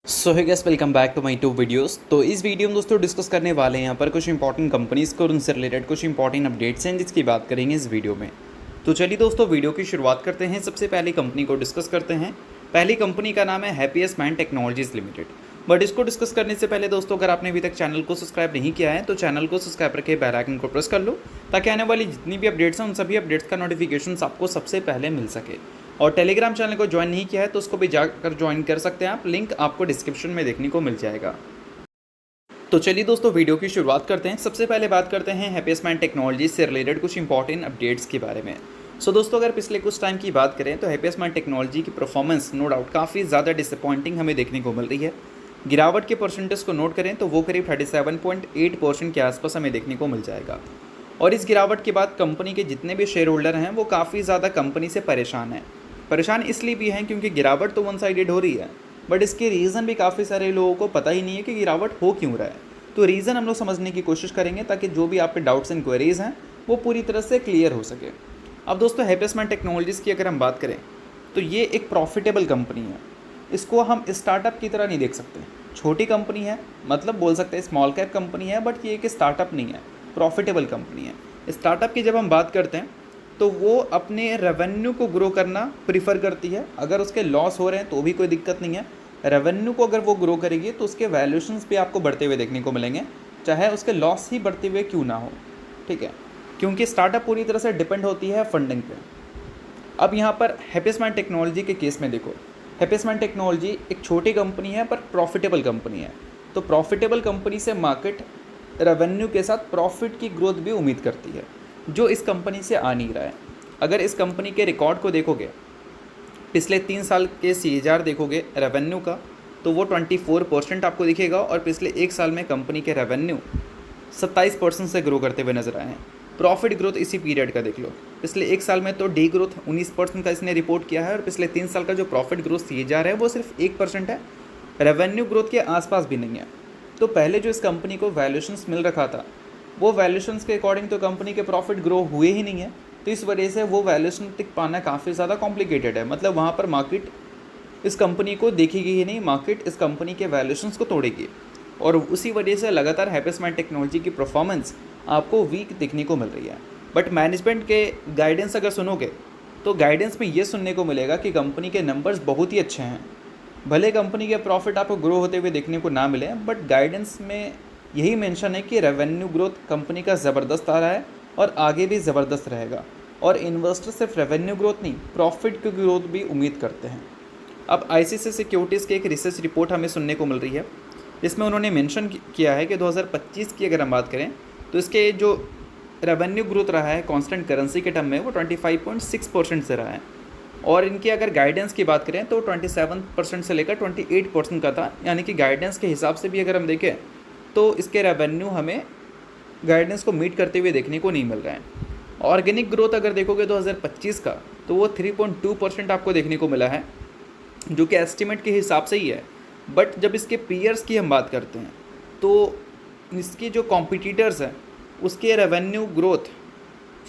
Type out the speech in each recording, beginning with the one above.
So hi guys, welcome back to my to videos. तो इस video में दोस्तों डिस्कस करने वाले हैं यहाँ पर कुछ इंपॉर्टेंट कंपनीज़ को और उनसे रिलेटेड कुछ इंपॉर्टेंट अपडेट्स हैं जिसकी बात करेंगे इस वीडियो में। तो चलिए दोस्तों वीडियो की शुरुआत करते हैं। सबसे पहली कंपनी को डिस्कस करते हैं। पहली कंपनी का नाम है happiest mind technologies limited. But इसको डिस्कस करने से पहले दोस्तों, अगर आपने अभी तक चैनल को सब्सक्राइब नहीं किया है तो चैनल को सब्सक्राइब करके बेल आइकन को प्रेस कर लो, ताकि आने वाली जितनी भी अपडेट्स हैं उन सभी अपडेट्स का नोटिफिकेशन आपको सबसे पहले मिल सके। और टेलीग्राम चैनल को ज्वाइन नहीं किया है तो उसको भी जाकर ज्वाइन कर सकते हैं आप, लिंक आपको डिस्क्रिप्शन में देखने को मिल जाएगा। तो चलिए दोस्तों वीडियो की शुरुआत करते हैं। सबसे पहले बात करते हैं हैप्पीएस्ट माइंड टेक्नोलॉजी से रिलेटेड कुछ इंपॉर्टेंट अपडेट्स के बारे में। सो दोस्तों, अगर पिछले कुछ टाइम की बात करें तो हैप्पीएस्ट माइंड टेक्नोलॉजी की परफॉर्मेंस नो डाउट काफ़ी ज़्यादा डिसअपॉइंटिंग हमें देखने को मिल रही है। गिरावट के परसेंटेज को नोट करें तो वो करीब 37.8% के आसपास हमें देखने को मिल जाएगा। और इस गिरावट के बाद कंपनी के जितने भी शेयर होल्डर हैं वो काफ़ी ज़्यादा कंपनी से परेशान हैं। परेशान इसलिए भी हैं क्योंकि गिरावट तो वन साइडेड हो रही है, बट इसके रीज़न भी काफ़ी सारे लोगों को पता ही नहीं है कि गिरावट हो क्यों रहा है। तो रीज़न हम लोग समझने की कोशिश करेंगे ताकि जो भी आपके डाउट्स एंड क्वेरीज़ हैं वो पूरी तरह से क्लियर हो सके। अब दोस्तों, हैप्पीएस्ट माइंड टेक्नोलॉजीज़ की अगर हम बात करें तो ये एक प्रॉफिटेबल कंपनी है। इसको हम स्टार्टअप की तरह नहीं देख सकते। छोटी कंपनी है, मतलब बोल सकते हैं स्मॉल कैप कंपनी है, बट ये एक स्टार्टअप नहीं है, प्रॉफिटेबल कंपनी है। स्टार्टअप की जब हम बात करते हैं तो वो अपने रेवेन्यू को ग्रो करना प्रीफर करती है। अगर उसके लॉस हो रहे हैं तो भी कोई दिक्कत नहीं है। रेवेन्यू को अगर वो ग्रो करेगी तो उसके वैल्यूशंस भी आपको बढ़ते हुए देखने को मिलेंगे, चाहे उसके लॉस ही बढ़ते हुए क्यों ना हो। ठीक है, क्योंकि स्टार्टअप पूरी तरह से डिपेंड होती है फंडिंग पे। अब यहाँ पर हैप्पीएस्ट माइंड टेक्नोलॉजी के केस में देखो, हैप्पीएस्ट माइंड टेक्नोलॉजी एक छोटी कंपनी है पर प्रॉफिटेबल कंपनी है। तो प्रॉफिटेबल कंपनी से मार्केट रेवेन्यू के साथ प्रॉफिट की ग्रोथ भी उम्मीद करती है, जो इस कंपनी से आ नहीं रहा है। अगर इस कंपनी के रिकॉर्ड को देखोगे, पिछले 3 साल के CAGR देखोगे रेवेन्यू का, तो वो 24% आपको दिखेगा। और पिछले 1 साल में कंपनी के रेवेन्यू 27% से ग्रो करते हुए नजर आए हैं। प्रॉफिट ग्रोथ इसी पीरियड का देख लो, पिछले 1 साल में तो डी ग्रोथ 19% का इसने रिपोर्ट किया है, और पिछले 3 साल का जो प्रॉफिट ग्रोथ CAGR है वो सिर्फ 1% है। रेवेन्यू ग्रोथ के आसपास भी नहीं है। तो पहले जो इस कंपनी को वैल्यूशंस मिल रखा था, वो वैल्यूशंस के अकॉर्डिंग तो कंपनी के प्रॉफिट ग्रो हुए ही नहीं है। तो इस वजह से वो वैल्यूशन टिक पाना काफ़ी ज़्यादा कॉम्प्लिकेटेड है। मतलब वहाँ पर मार्केट इस कंपनी को देखेगी ही नहीं, मार्केट इस कंपनी के वैल्यूशंस को तोड़ेगी। और उसी वजह से लगातार हैप्पीएस्ट माइंड टेक्नोलॉजी की परफॉर्मेंस आपको वीक दिखने को मिल रही है। बट मैनेजमेंट के गाइडेंस अगर सुनोगे तो गाइडेंस में ये सुनने को मिलेगा कि कंपनी के नंबर्स बहुत ही अच्छे हैं। भले कंपनी के प्रॉफिट आपको ग्रो होते हुए देखने को ना मिले, बट गाइडेंस में यही मेंशन है कि रेवेन्यू ग्रोथ कंपनी का ज़बरदस्त आ रहा है और आगे भी ज़बरदस्त रहेगा। और इन्वेस्टर सिर्फ रेवेन्यू ग्रोथ नहीं, प्रॉफिट की ग्रोथ भी उम्मीद करते हैं। अब ICICI सिक्योरिटीज़ की एक रिसर्च रिपोर्ट हमें सुनने को मिल रही है, जिसमें उन्होंने मेंशन किया है कि 2025 की अगर हम बात करें तो इसके जो रेवेन्यू ग्रोथ रहा है कांस्टेंट करेंसी के टर्म में वो 25.6% से रहा है। और इनकी अगर गाइडेंस की बात करें तो 27% से लेकर 28% का था। यानी कि गाइडेंस के हिसाब से भी अगर हम देखें तो इसके रेवेन्यू हमें गाइडेंस को मीट करते हुए देखने को नहीं मिल रहा है। ऑर्गेनिक ग्रोथ अगर देखोगे 2025 का तो वो 3.2% आपको देखने को मिला है, जो कि एस्टिमेट के हिसाब से ही है। बट जब इसके पीयर्स की हम बात करते हैं तो इसके जो कॉम्पिटिटर्स हैं उसके रेवेन्यू ग्रोथ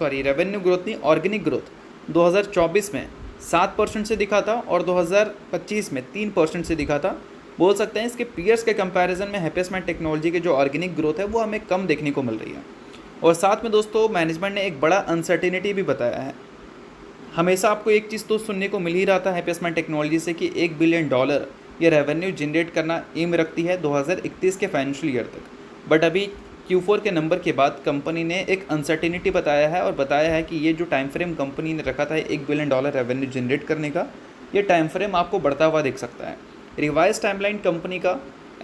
नहीं, ऑर्गेनिक ग्रोथ 2024 में 7% से दिखा था और 2025 में 3% से दिखा था। बोल सकते हैं इसके पीयर्स के कंपैरिजन में हैप्पीएस्ट माइंड टेक्नोलॉजी की जो ऑर्गेनिक ग्रोथ है वो हमें कम देखने को मिल रही है। और साथ में दोस्तों, मैनेजमेंट ने एक बड़ा अनसर्टेनिटी भी बताया है। हमेशा आपको एक चीज़ तो सुनने को मिल ही रहा था हैप्पीएस्ट माइंड टेक्नोलॉजी से कि $1 बिलियन ये रेवेन्यू जनरेट करना एम रखती है 2031 के फाइनेंशियल ईयर तक। बट अभी Q4 के नंबर के बाद कंपनी ने एक अनसर्टेनिटी बताया है और बताया है कि ये जो टाइम फ्रेम कंपनी ने रखा था $1 बिलियन रेवेन्यू जनरेट करने का, ये टाइम फ्रेम आपको बढ़ता हुआ दिख सकता है। रिवाइज टाइमलाइन कंपनी का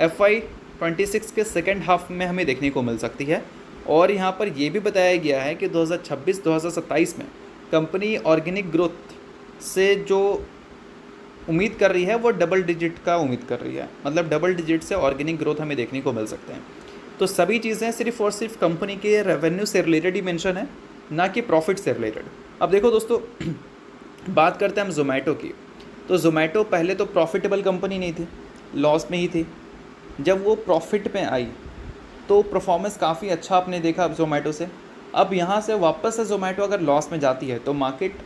FY26 के सेकेंड हाफ में हमें देखने को मिल सकती है। और यहाँ पर यह भी बताया गया है कि 2026-2027 में कंपनी ऑर्गेनिक ग्रोथ से जो उम्मीद कर रही है वो डबल डिजिट का उम्मीद कर रही है। मतलब डबल डिजिट से ऑर्गेनिक ग्रोथ हमें देखने को मिल सकते हैं। तो सभी चीज़ें सिर्फ और सिर्फ कंपनी के रेवेन्यू से रिलेटेड ही मेंशन है, ना कि प्रॉफिट से रिलेटेड। अब देखो दोस्तों, बात करते हैं हम जोमेटो की। तो जोमेटो पहले तो प्रॉफिटेबल कंपनी नहीं थी, लॉस में ही थी। जब वो प्रॉफिट में आई तो परफॉर्मेंस काफ़ी अच्छा आपने देखा अब जोमेटो से। अब यहाँ से वापस से जोमेटो अगर लॉस में जाती है तो मार्केट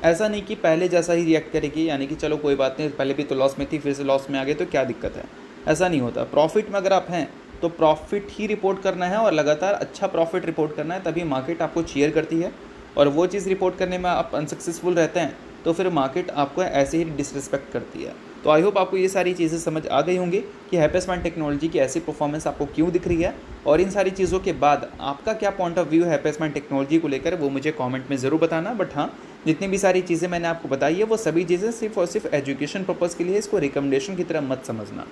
ऐसा नहीं कि पहले जैसा ही रिएक्ट करेगी, यानी कि चलो कोई बात नहीं, पहले भी तो लॉस में थी फिर से लॉस में आ गए तो क्या दिक्कत है, ऐसा नहीं होता। प्रॉफिट में अगर आप हैं तो प्रॉफिट ही रिपोर्ट करना है और लगातार अच्छा प्रॉफिट रिपोर्ट करना है, तभी मार्केट आपको चीयर करती है। और वो चीज़ रिपोर्ट करने में आप अनसक्सेसफुल रहते हैं तो फिर मार्केट आपको ऐसे ही डिसरिस्पेक्ट करती है। तो आई होप आपको ये सारी चीज़ें समझ आ गई होंगी कि हैप्पी स्मार्ट टेक्नोलॉजी की ऐसी परफॉर्मेंस आपको क्यों दिख रही है, और इन सारी चीज़ों के बाद आपका क्या पॉइंट ऑफ व्यू है हैप्पी स्मार्ट टेक्नोलॉजी को लेकर, वो मुझे कमेंट में ज़रूर बताना। बट हाँ, जितनी भी सारी चीज़ें मैंने आपको बताई है वो सभी चीज़ें सिर्फ और सिर्फ एजुकेशन पर्पज़ के लिए, इसको रिकमेंडेशन की तरह मत समझना।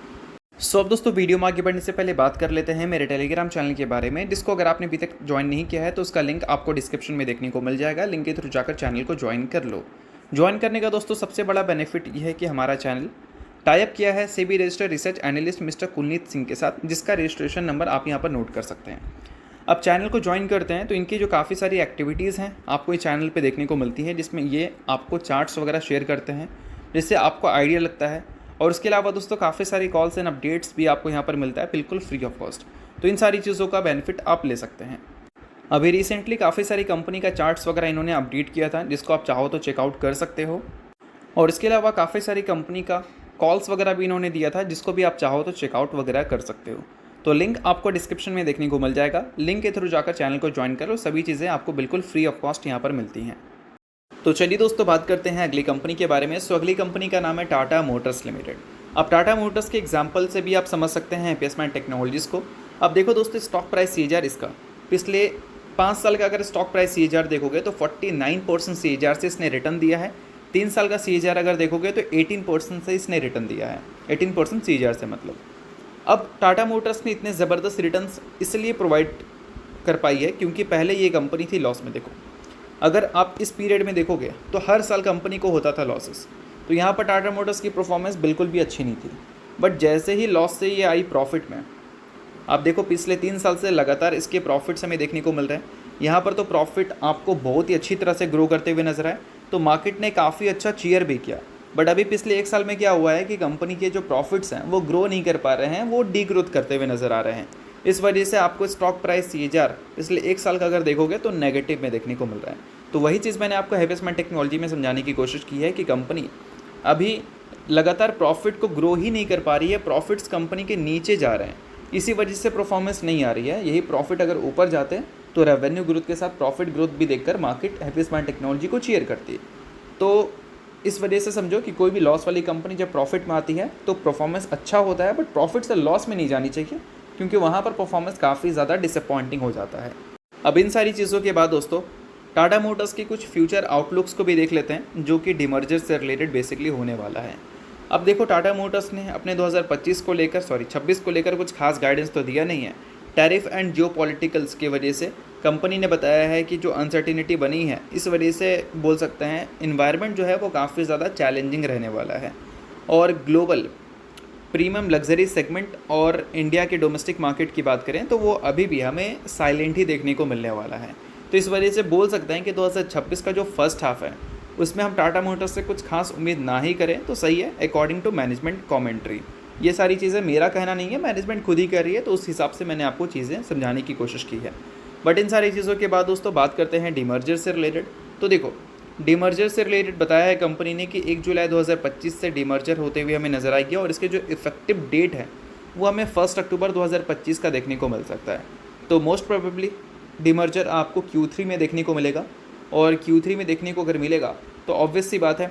अब दोस्तों वीडियो में आगे बढ़ने से पहले बात कर लेते हैं मेरे टेलीग्राम चैनल के बारे में, जिसको अगर आपने अभी तक ज्वाइन नहीं किया है तो उसका लिंक आपको डिस्क्रिप्शन में देखने को मिल जाएगा। लिंक के थ्रू जाकर चैनल को ज्वाइन कर लो। ज्वाइन करने का दोस्तों सबसे बड़ा बेनिफिट ये है कि हमारा चैनल टाई अप किया है SEBI registered research analyst mister Kulneet Singh के साथ, जिसका रजिस्ट्रेशन नंबर आप यहाँ पर नोट कर सकते हैं। अब चैनल को ज्वाइन करते हैं तो इनकी जो काफ़ी सारी एक्टिविटीज़ हैं आपको इस चैनल पे देखने को मिलती है, जिसमें ये आपको चार्ट्स वगैरह शेयर करते हैं जिससे आपको आइडिया लगता है। और उसके अलावा दोस्तों काफ़ी सारी कॉल्स एंड अपडेट्स भी आपको यहाँ पर मिलता है बिल्कुल फ्री ऑफ कॉस्ट। तो इन सारी चीज़ों का बेनिफिट आप ले सकते हैं। अभी रिसेंटली काफ़ी सारी कंपनी का चार्ट्स वगैरह इन्होंने अपडेट किया था, जिसको आप चाहो तो चेकआउट कर सकते हो। और इसके अलावा काफ़ी सारी कंपनी का कॉल्स वगैरह भी इन्होंने दिया था, जिसको भी आप चाहो तो चेकआउट वगैरह कर सकते हो। तो लिंक आपको डिस्क्रिप्शन में देखने को मिल जाएगा। लिंक के थ्रू जाकर चैनल को ज्वाइन करो, सभी चीज़ें आपको बिल्कुल फ्री ऑफ कॉस्ट यहाँ पर मिलती हैं। तो चलिए दोस्तों बात करते हैं अगली कंपनी के बारे में। सो अगली कंपनी का नाम है टाटा मोटर्स लिमिटेड। अब टाटा मोटर्स के एग्जाम्पल से भी आप समझ सकते हैं हैप्पी स्मार्ट टेक्नोलॉजीज़ को। अब देखो दोस्तों, स्टॉक प्राइस CAGR इसका पिछले 5 साल का अगर स्टॉक प्राइस CAGR देखोगे तो 49% CAGR से इसने रिटर्न दिया है। 3 साल का CAGR अगर देखोगे तो 18% से इसने रिटर्न दिया है, 18% CAGR से मतलब। अब टाटा मोटर्स ने इतने ज़बरदस्त रिटर्न्स इसलिए प्रोवाइड कर पाई है क्योंकि पहले ये कंपनी थी लॉस में। देखो अगर आप इस पीरियड में देखोगे तो हर साल कंपनी को होता था लॉसेस, तो यहाँ पर टाटा मोटर्स की परफॉर्मेंस बिल्कुल भी अच्छी नहीं थी। बट जैसे ही लॉस से ये आई प्रॉफिट में, आप देखो पिछले 3 साल से लगातार इसके प्रॉफिट्स हमें देखने को मिल रहे हैं। यहाँ पर तो प्रॉफिट आपको बहुत ही अच्छी तरह से ग्रो करते हुए नजर आए, तो मार्केट ने काफ़ी अच्छा चीयर भी किया। बट अभी पिछले 1 साल में क्या हुआ है कि कंपनी के जो प्रॉफिट्स हैं वो ग्रो नहीं कर पा रहे हैं, वो डी ग्रोथ करते हुए नज़र आ रहे हैं। इस वजह से आपको स्टॉक प्राइस CAGR पिछले 1 साल का अगर देखोगे तो नेगेटिव में देखने को मिल रहा है। तो वही चीज़ मैंने आपको हैप्पी स्मार्ट टेक्नोलॉजी में समझाने की कोशिश की है कि कंपनी अभी लगातार प्रॉफिट को ग्रो ही नहीं कर पा रही है, प्रॉफिट्स कंपनी के नीचे जा रहे हैं, इसी वजह से परफॉर्मेंस नहीं आ रही है। यही प्रॉफिट अगर ऊपर जाते हैं तो रेवेन्यू ग्रोथ के साथ प्रॉफिट ग्रोथ भी देखकर मार्केट हैप्पी स्मार्ट टेक्नोलॉजी को चीयर करती है। तो इस वजह से समझो कि कोई भी लॉस वाली कंपनी जब प्रॉफिट में आती है तो परफॉर्मेंस अच्छा होता है, बट प्रॉफिट से लॉस में नहीं जानी चाहिए क्योंकि वहाँ पर परफॉर्मेंस काफ़ी ज़्यादा डिसअपॉइंटिंग हो जाता है। अब इन सारी चीज़ों के बाद दोस्तों टाटा मोटर्स की कुछ फ्यूचर आउटलुक्स को भी देख लेते हैं, जो कि डिमर्जर से रिलेटेड बेसिकली होने वाला है। अब देखो टाटा मोटर्स ने अपने 2025 को लेकर 26 को लेकर कुछ खास गाइडेंस तो दिया नहीं है। टैरिफ एंड जियोपॉलिटिकल्स की वजह से कंपनी ने बताया है कि जो अनसर्टिनिटी बनी है, इस वजह से बोल सकते हैं इन्वायरमेंट जो है वो काफ़ी ज़्यादा चैलेंजिंग रहने वाला है। और ग्लोबल प्रीमियम लग्जरी सेगमेंट और इंडिया के डोमेस्टिक मार्केट की बात करें तो वो अभी भी हमें साइलेंट ही देखने को मिलने वाला है। तो इस वजह से बोल सकते हैं कि 2026 का जो फर्स्ट हाफ है उसमें हम टाटा मोटर्स से कुछ खास उम्मीद ना ही करें तो सही है, अकॉर्डिंग टू मैनेजमेंट कमेंट्री। ये सारी चीज़ें मेरा कहना नहीं है, मैनेजमेंट खुद ही कर रही है, तो उस हिसाब से मैंने आपको चीज़ें समझाने की कोशिश की है। बट इन सारी चीज़ों के बाद दोस्तों बात करते हैं डीमर्जर से रिलेटेड। तो देखो डीमर्जर से रिलेटेड बताया है कंपनी ने कि 1 जुलाई 2025 से डीमर्जर होते हुए हमें नज़र आएगी, और इसके जो इफेक्टिव डेट है वो हमें 1 अक्टूबर 2025 का देखने को मिल सकता है। तो मोस्ट प्रोबेबली डीमर्जर आपको Q3 में देखने को मिलेगा, और Q3 में देखने को अगर मिलेगा तो ऑब्वियस सी बात है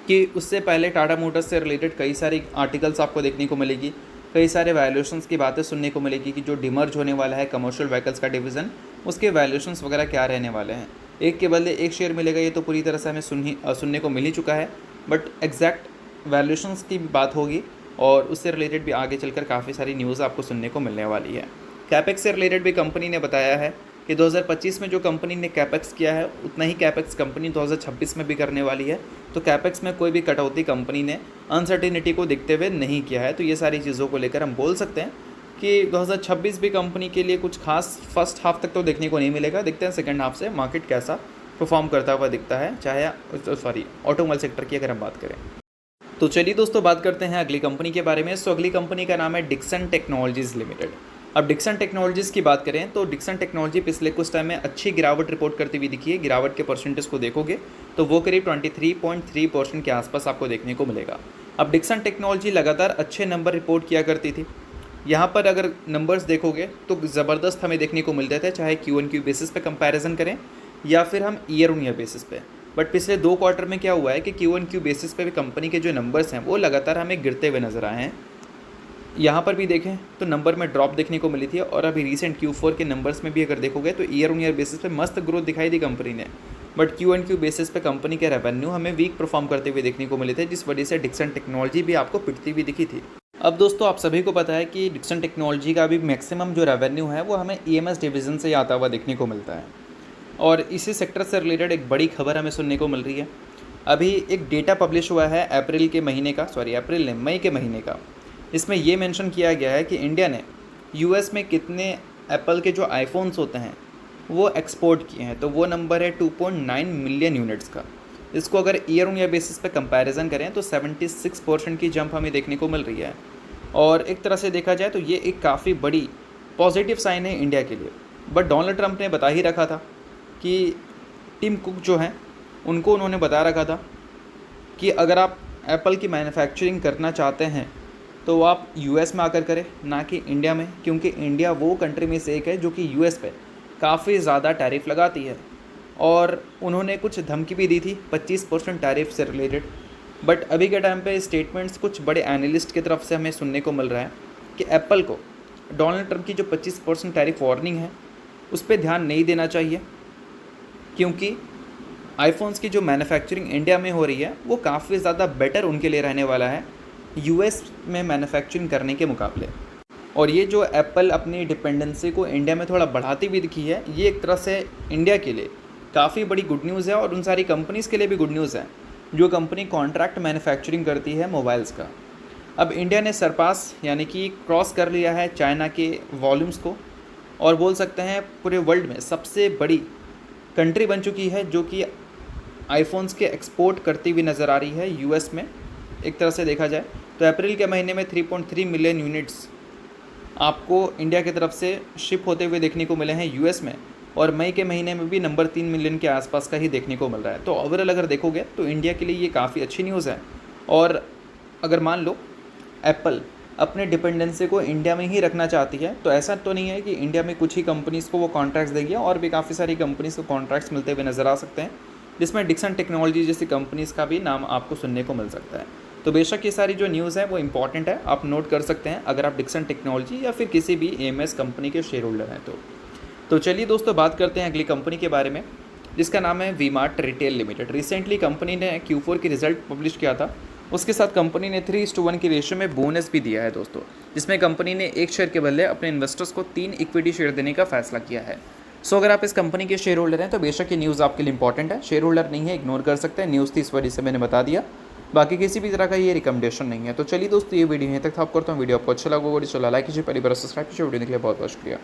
कि उससे पहले टाटा मोटर्स से रिलेटेड कई सारे आर्टिकल्स आपको देखने को मिलेगी, कई सारे वैल्यूएशंस की बातें सुनने को मिलेगी कि जो डिमर्ज होने वाला है कमर्शियल व्हीकल्स का डिवीज़न, उसके वैल्यूएशंस वगैरह क्या रहने वाले हैं। एक के बदले एक शेयर मिलेगा, ये तो पूरी तरह से हमें सुनने को मिल ही चुका है, बट एग्जैक्ट वैल्यूएशंस की बात होगी और उससे रिलेटेड भी आगे चलकर काफ़ी सारी न्यूज़ आपको सुनने को मिलने वाली है। कैपेक्स से रिलेटेड भी कंपनी ने बताया है कि 2025 में जो कंपनी ने कैपेक्स किया है उतना ही कैपेक्स कंपनी 2026 में भी करने वाली है। तो कैपेक्स में कोई भी कटौती कंपनी ने अनसर्टिनिटी को देखते हुए नहीं किया है। तो ये सारी चीज़ों को लेकर हम बोल सकते हैं कि 2026 भी कंपनी के लिए कुछ खास फर्स्ट हाफ तक तो देखने को नहीं मिलेगा। देखते हैं सेकंड हाफ से मार्केट कैसा परफॉर्म करता हुआ दिखता है, चाहे ऑटोमोबाइल सेक्टर की अगर हम बात करें। तो चलिए दोस्तों बात करते हैं अगली कंपनी के बारे में। सो अगली कंपनी का नाम है डिक्सन टेक्नोलॉजीज़ लिमिटेड। अब डिक्सन टेक्नोलॉजीज़ की बात करें तो डिक्सन टेक्नोलॉजी पिछले कुछ टाइम में अच्छी गिरावट रिपोर्ट करती हुई दिखी है। गिरावट के परसेंटेज को देखोगे तो वो करीब 23.3% के आसपास आपको देखने को मिलेगा। अब डिक्सन टेक्नोलॉजी लगातार अच्छे नंबर रिपोर्ट किया करती थी। यहाँ पर अगर नंबर्स देखोगे तो ज़बरदस्त हमें देखने को मिलते थे, चाहे Q1Q बेसिस पे कंपैरिजन करें या फिर हम ईयर ऑन ईयर बेसिस पे। बट पिछले 2 क्वार्टर में क्या हुआ है कि Q1Q बेसिस पे भी कंपनी के जो नंबर्स हैं वो लगातार हमें गिरते हुए नज़र आए हैं। यहाँ पर भी देखें तो नंबर में ड्रॉप देखने को मिली थी और अभी रिसेंट Q4 के नंबर्स में भी अगर देखोगे तो ईयर ऑन ईयर बेसिस पे मस्त ग्रोथ दिखाई दी कंपनी ने। बट Q1Q बेसिस पे कंपनी के रेवेन्यू हमें वीक परफॉर्म करते हुए देखने को मिले थे, जिस वजह से डिक्सन टेक्नोलॉजी भी आपको पिटती हुई दिखी थी। अब दोस्तों आप सभी को पता है कि डिक्सन टेक्नोलॉजी का अभी मैक्सिमम जो रेवेन्यू है वो हमें EMS डिवीज़न से आता हुआ देखने को मिलता है और इसी सेक्टर से रिलेटेड एक बड़ी खबर हमें सुनने को मिल रही है। अभी एक डेटा पब्लिश हुआ है मई के महीने का। इसमें ये मेंशन किया गया है कि इंडिया ने US में कितने एप्पल के जो आईफोन्स होते हैं वो एक्सपोर्ट किए हैं, तो वो नंबर है 2.9 मिलियन यूनिट्स का। इसको अगर ईयर ऑन ईयर बेसिस पे कंपैरिजन करें तो 76% की जंप हमें देखने को मिल रही है और एक तरह से देखा जाए तो ये एक काफ़ी बड़ी पॉजिटिव साइन है इंडिया के लिए। बट डोनाल्ड ट्रंप ने बता ही रखा था कि टिम कुक जो हैं उनको उन्होंने बता रखा था कि अगर आप एप्पल की मैन्युफैक्चरिंग करना चाहते हैं तो आप US में आकर करें, ना कि इंडिया में, क्योंकि इंडिया वो कंट्री में से एक है जो कि US पे काफ़ी ज़्यादा टैरिफ लगाती है। और उन्होंने कुछ धमकी भी दी थी 25% टैरिफ से रिलेटेड। बट अभी के टाइम पे स्टेटमेंट्स कुछ बड़े एनालिस्ट की तरफ से हमें सुनने को मिल रहा है कि एप्पल को डोनाल्ड ट्रंप की जो 25% टैरिफ वार्निंग है उस पर ध्यान नहीं देना चाहिए, क्योंकि आईफोन्स की जो मैन्युफैक्चरिंग इंडिया में हो रही है वो काफ़ी ज़्यादा बेटर उनके लिए रहने वाला है US में मैन्युफैक्चरिंग करने के मुकाबले। और ये जो एप्पल अपनी डिपेंडेंसी को इंडिया में थोड़ा बढ़ाती हुई दिखी है, ये एक तरह से इंडिया के लिए काफ़ी बड़ी गुड न्यूज़ है और उन सारी कंपनीज़ के लिए भी गुड न्यूज़ है जो कंपनी कॉन्ट्रैक्ट मैन्युफैक्चरिंग करती है मोबाइल्स का। अब इंडिया ने सरपास यानी कि क्रॉस कर लिया है चाइना के वॉल्यूम्स को और बोल सकते हैं पूरे वर्ल्ड में सबसे बड़ी कंट्री बन चुकी है जो कि आईफोन्स के एक्सपोर्ट करती हुई नज़र आ रही है US में। एक तरह से देखा जाए तो अप्रैल के महीने में 3.3 मिलियन यूनिट्स आपको इंडिया की तरफ से शिप होते हुए देखने को मिले हैं US में और मई के महीने में भी नंबर 3 मिलियन के आसपास का ही देखने को मिल रहा है। तो ओवरऑल अगर देखोगे तो इंडिया के लिए ये काफ़ी अच्छी न्यूज़ है। और अगर मान लो एप्पल अपने डिपेंडेंसी को इंडिया में ही रखना चाहती है तो ऐसा तो नहीं है कि इंडिया में कुछ ही कंपनीज़ को वो कॉन्ट्रैक्ट्स देगी, और भी काफ़ी सारी कंपनीज़ को कॉन्ट्रैक्ट्स मिलते हुए नज़र आ सकते हैं, जिसमें डिक्सन टेक्नोलॉजी जैसी कंपनीज़ का भी नाम आपको सुनने को मिल सकता है। तो बेशक ये सारी जो न्यूज़ है वो इंपॉर्टेंट है, आप नोट कर सकते हैं अगर आप डिक्सन टेक्नोलॉजी या फिर किसी भी EMS कंपनी के शेयर होल्डर हैं तो चलिए दोस्तों बात करते हैं अगली कंपनी के बारे में, जिसका नाम है V-Mart retail limited. Recently company ने Q4 की रिजल्ट पब्लिश किया था, उसके साथ कंपनी ने 3:1 की रेशियो में बोनस भी दिया है दोस्तों, जिसमें कंपनी ने 1 शेयर के बदले अपने इन्वेस्टर्स को 3 इक्विटी शेयर देने का फैसला किया है। सो अगर आप इस कंपनी के शेयर होल्डर हैं तो बेशक ये न्यूज़ आपके लिए इंपॉर्टेंट है। शेयर होल्डर नहीं है इग्नोर कर सकते हैं, न्यूज़ थी इस वजह से मैंने बता दिया, बाकी किसी भी तरह का ये रिकमेंडेशन नहीं है। तो चलिए दोस्तों ये वीडियो यहीं तक था, आप करता हूँ वीडियो आपको अच्छा लगा वीडियो चला लाइक कीजिए, पहली बार सब्सक्राइब कीजिए। वीडियो देखने के लिए बहुत बहुत शुक्रिया।